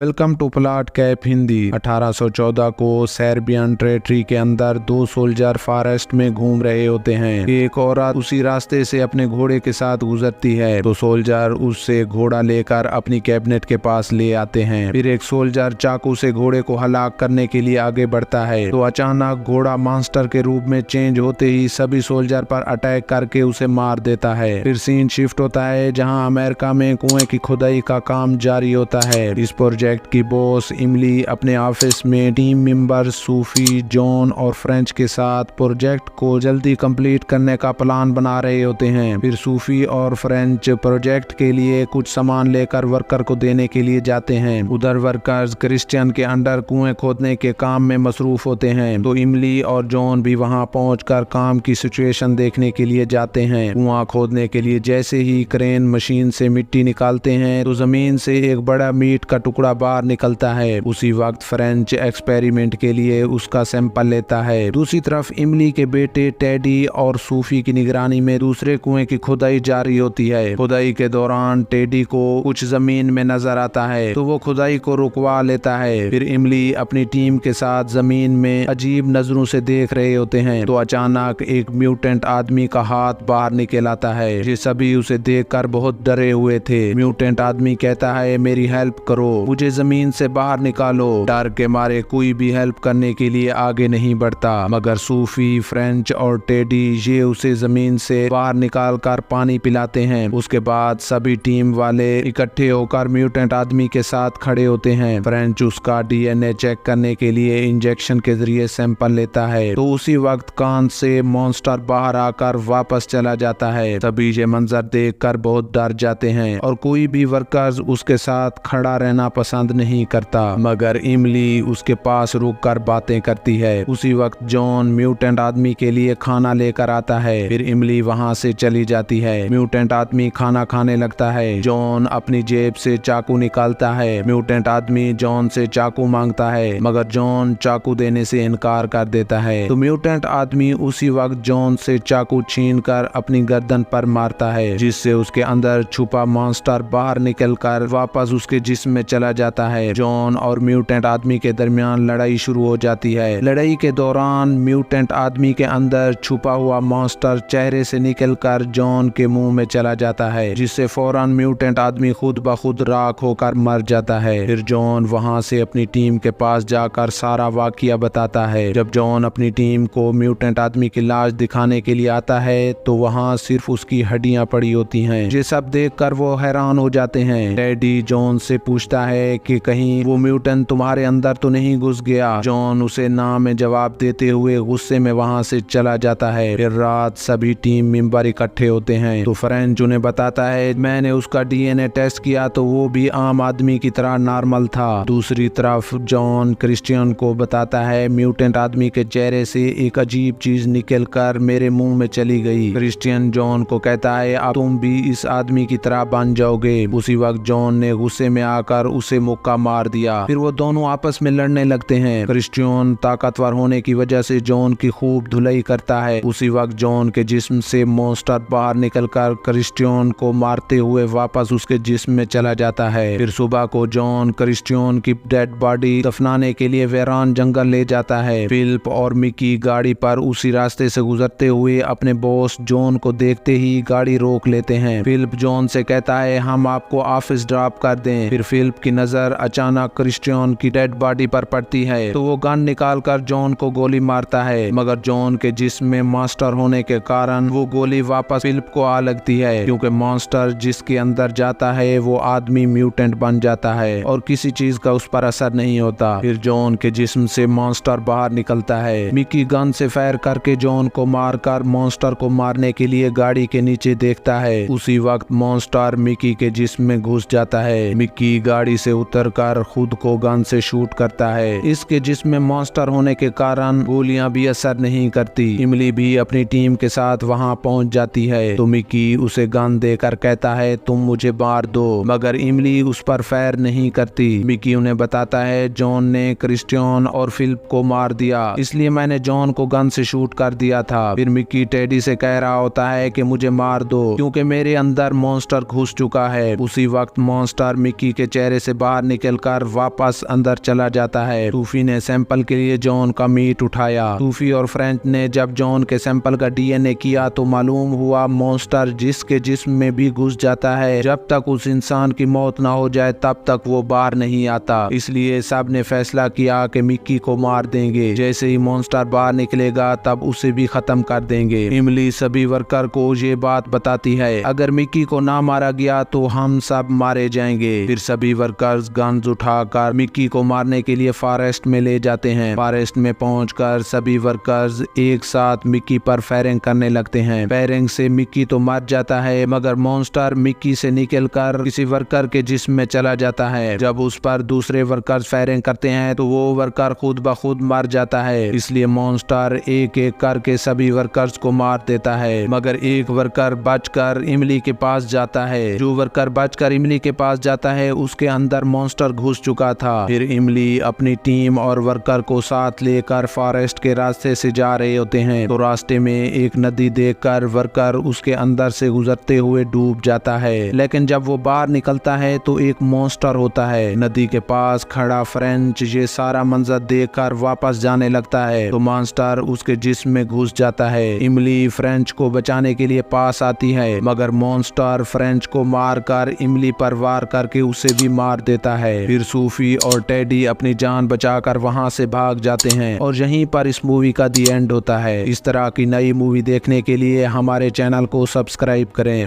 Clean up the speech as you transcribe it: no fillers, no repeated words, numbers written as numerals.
Welcome to plot cap Hindi. 1814 को Serbian territory के अंदर दो सोल्जर फॉरेस्ट में घूम रहे होते हैं। एक औरत उसी रास्ते से अपने घोड़े के साथ गुजरती है तो सोल्जर उससे घोड़ा लेकर अपनी कैबिनेट के पास ले आते हैं। फिर एक सोल्जर चाकू से घोड़े को हलाक करने के लिए आगे बढ़ता है तो अचानक घोड़ा मॉन्स्टर के रूप में चेंज होते ही सभी सोल्जर पर अटैक करके उसे मार देता है। फिर सीन शिफ्ट होता है जहाँ अमेरिका में कुएं की खुदाई का काम जारी होता है। इस प्रोजेक्ट की बॉस इमली अपने ऑफिस में टीम मेंबर सूफी, जॉन और फ्रेंच के साथ प्रोजेक्ट को जल्दी कंप्लीट करने का प्लान बना रहे होते हैं। फिर सूफी और फ्रेंच प्रोजेक्ट के लिए कुछ सामान लेकर वर्कर को देने के लिए जाते हैं। उधर वर्कर्स क्रिश्चियन के अंडर कुएं खोदने के काम में मसरूफ होते हैं तो इमली और जॉन भी वहां पहुंचकर काम की सिचुएशन देखने के लिए जाते हैं। कुआं खोदने के लिए जैसे ही क्रेन मशीन से मिट्टी निकालते हैं तो जमीन से एक बड़ा मीट का टुकड़ा बाहर निकलता है। उसी वक्त फ्रेंच एक्सपेरिमेंट के लिए उसका सैंपल लेता है। दूसरी तरफ इमली के बेटे टेडी और सूफी की निगरानी में दूसरे कुएं की खुदाई जारी होती है। खुदाई के दौरान टेडी को कुछ जमीन में नजर आता है तो वो खुदाई को रुकवा लेता है। फिर इमली अपनी टीम के साथ जमीन में अजीब नजरों से देख रहे होते हैं तो अचानक एक म्यूटेंट आदमी का हाथ बाहर निकल आता है। ये सभी उसे देखकर बहुत डरे हुए थे। म्यूटेंट आदमी कहता है, मेरी हेल्प करो, मुझे जमीन से बाहर निकालो। डर के मारे कोई भी हेल्प करने के लिए आगे नहीं बढ़ता मगर सूफी, फ्रेंच और टेडी ये उसे जमीन से बाहर निकालकर पानी पिलाते हैं। उसके बाद सभी टीम वाले इकट्ठे होकर म्यूटेंट आदमी के साथ खड़े होते हैं। फ्रेंच उसका डीएनए चेक करने के लिए इंजेक्शन के जरिए सैंपल लेता है तो उसी वक्त कान से मॉन्स्टर बाहर आकर वापस चला जाता है। सभी ये मंजर देखकर बहुत डर जाते हैं और कोई भी वर्कर्स उसके साथ खड़ा रहना पसंद नहीं करता मगर इमली उसके पास रुककर बातें करती है। उसी वक्त जॉन म्यूटेंट आदमी के लिए खाना लेकर आता है। फिर इमली वहां से चली जाती है। म्यूटेंट आदमी खाना खाने लगता है। जॉन अपनी जेब से चाकू निकालता है। म्यूटेंट आदमी जॉन से चाकू मांगता है मगर जॉन चाकू देने से इनकार कर देता है तो म्यूटेंट आदमी उसी वक्त जॉन से चाकू छीनकर अपनी गर्दन पर मारता है जिससे उसके अंदर छुपा मॉन्स्टर बाहर निकलकर वापस उसके जिस्म में चला जाता है। जॉन और म्यूटेंट आदमी के दरमियान लड़ाई शुरू हो जाती है। लड़ाई के दौरान म्यूटेंट आदमी के अंदर छुपा हुआ मॉन्स्टर चेहरे से निकलकर जॉन के मुंह में चला जाता है जिससे फौरन म्यूटेंट आदमी खुद ब खुद राख होकर मर जाता है। फिर जॉन वहां से अपनी टीम के पास जाकर सारा वाकया बताता है। जब जॉन अपनी टीम को म्यूटेंट आदमी की लाश दिखाने के लिए आता है तो वहां सिर्फ उसकी हड्डियां पड़ी होती हैं। ये सब देखकर वो हैरान हो जाते हैं। टेडी जॉन से पूछता है कि कहीं वो म्यूटेंट तुम्हारे अंदर तो नहीं घुस गया। जॉन उसे ना में जवाब देते हुए गुस्से में वहां से चला जाता है। फिर रात सभी टीम मेंबर इकट्ठे होते हैं तो फ्रेंच उन्हें बताता है, मैंने उसका डीएनए टेस्ट किया तो वो भी आम आदमी की तरह नॉर्मल था। दूसरी तरफ जॉन क्रिश्चियन को बताता है, म्यूटेंट आदमी के चेहरे से एक अजीब चीज निकल कर मेरे मुंह में चली गई। क्रिश्चियन जॉन को कहता है, अब तुम भी इस आदमी की तरह बन जाओगे। उसी वक्त जॉन ने गुस्से में आकर उसे मुक्का मार दिया। फिर वो दोनों आपस में लड़ने लगते हैं। क्रिश्चियन ताकतवर होने की वजह से जॉन की खूब धुलाई करता है। उसी वक्त जॉन के जिस्म से मॉन्स्टर बाहर निकलकर क्रिश्चियन को मारते हुए वापस उसके जिस्म में चला जाता है। फिर सुबह को जॉन क्रिश्चियन की डेड बॉडी दफनाने के लिए वेरान जंगल ले जाता है। फिलिप और मिकी गाड़ी पर उसी रास्ते से गुजरते हुए अपने बॉस जॉन को देखते ही गाड़ी रोक लेते हैं। फिलिप जॉन से कहता है, हम आपको ऑफिस ड्रॉप कर दें। फिर फिलिप की नजर अचानक क्रिश्चियन की डेड बॉडी पर पड़ती है तो वो गन निकालकर जॉन को गोली मारता है मगर जॉन के जिस्म में मॉन्स्टर होने के कारण वो गोली वापस फिलिप को आ लगती है क्योंकि मॉन्स्टर जिसके अंदर जाता है वो आदमी म्यूटेंट बन जाता है और किसी चीज का उस पर असर नहीं होता। फिर जॉन के जिस्म से मॉन्स्टर बाहर निकलता है। मिकी गन से फायर करके जॉन को मारकर मॉन्स्टर को मारने के लिए गाड़ी के नीचे देखता है। उसी वक्त मॉन्स्टर मिकी के जिस्म में घुस जाता है। मिकी गाड़ी से उतरकर खुद को गन से शूट करता है। इसके जिस्म में मॉन्स्टर होने के कारण गोलियां भी असर नहीं करती। इमली भी अपनी टीम के साथ वहां पहुंच जाती है तो मिकी उसे गन देकर कहता है, तुम मुझे मार दो मगर इमली उस पर फायर नहीं करती। मिकी उन्हें बताता है, जॉन ने क्रिश्चियन और फिलिप को मार दिया इसलिए मैंने जॉन को गन से शूट कर दिया था। फिर मिकी टेडी से कह रहा होता है कि मुझे मार दो क्योंकि मेरे अंदर मॉन्स्टर घुस चुका है। उसी वक्त मॉन्स्टर मिकी के चेहरे से बाहर निकलकर वापस अंदर चला जाता है। सूफी ने सैंपल के लिए जॉन का मीट उठाया। सूफी और फ्रेंच ने जब जॉन के सैंपल का डीएनए किया तो मालूम हुआ मॉन्स्टर जिसके जिस्म में भी घुस जाता है, जब तक उस इंसान की मौत ना हो जाए तब तक वो बाहर नहीं आता। इसलिए सब ने फैसला किया कि मिक्की को मार देंगे। जैसे ही मॉन्स्टर बाहर निकलेगा तब उसे भी खत्म कर देंगे। इमली सभी वर्कर को ये बात बताती है, अगर मिक्की को ना मारा गया तो हम सब मारे जाएंगे। फिर सभी वर्कर्स गन्स उठाकर मिक्की को मारने के लिए फॉरेस्ट में ले जाते हैं। फॉरेस्ट में पहुंचकर सभी वर्कर्स एक साथ मिक्की पर फायरिंग करने लगते हैं। फायरिंग से मिक्की तो मर जाता है, मगर मॉन्स्टर मिक्की से निकलकर किसी वर्कर के जिस्म में चला जाता है। जब उस पर दूसरे वर्कर्स फायरिंग करते हैं तो वो वर्कर खुद ब खुद मर जाता है। इसलिए मॉन्स्टर एक एक करके सभी वर्कर्स को मार देता है, मगर एक वर्कर बचकर इमली के पास जाता है। जो वर्कर बचकर इमली के पास जाता है उसके अंदर मॉन्स्टर घुस चुका था। फिर इमली अपनी टीम और वर्कर को साथ लेकर फॉरेस्ट के रास्ते से जा रहे होते हैं तो रास्ते में एक नदी देखकर वर्कर उसके अंदर से गुजरते हुए डूब जाता है। लेकिन जब वो बाहर निकलता है तो एक मॉन्स्टर होता है। नदी के पास खड़ा फ्रेंच ये सारा मंजर देखकर वापस जाने लगता है तो मॉन्स्टर उसके जिस्म में घुस जाता है। इमली फ्रेंच को बचाने के लिए पास आती है, मगर मॉन्स्टर फ्रेंच को मारकर इमली पर वार करके उसे भी मार देता है। फिर सूफी और टेडी अपनी जान बचाकर वहां से भाग जाते हैं और यहीं पर इस मूवी का दी एंड होता है। इस तरह की नई मूवी देखने के लिए हमारे चैनल को सब्सक्राइब करें।